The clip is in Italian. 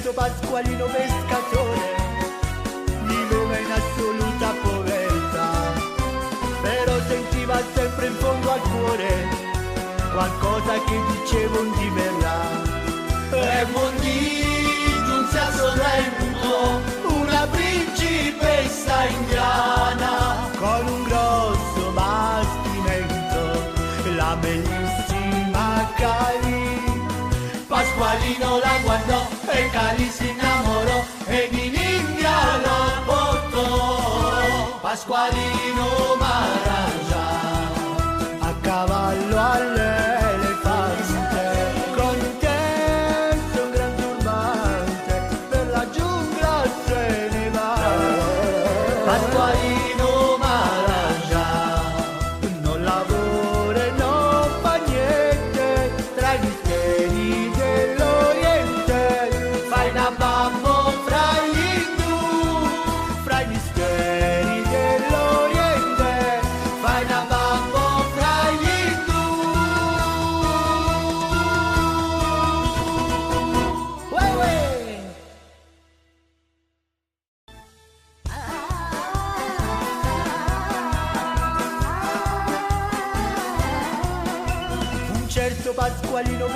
certo Pasqualino pescatore viveva in assoluta povertà, però sentiva sempre in fondo al cuore qualcosa che diceva un di verrà. E Mondi giunse a Sorrento una principessa indiana con un grosso bastimento, la bellissima Cali. Pasqualino la guardò e Cali si innamorò ed in India lo portò. Pasqualino Maharaja a cavallo all'elefante, con in testa un gran turbante, per la giungla se ne va. Pasqualino Maharaja non lavora e non fa niente, tra i misteri dell'Oriente fai una bambo fra gli indù, fra i misteri dell'Oriente fai una bambo fra gli indù. Uè, uè. Un certo Pasqualino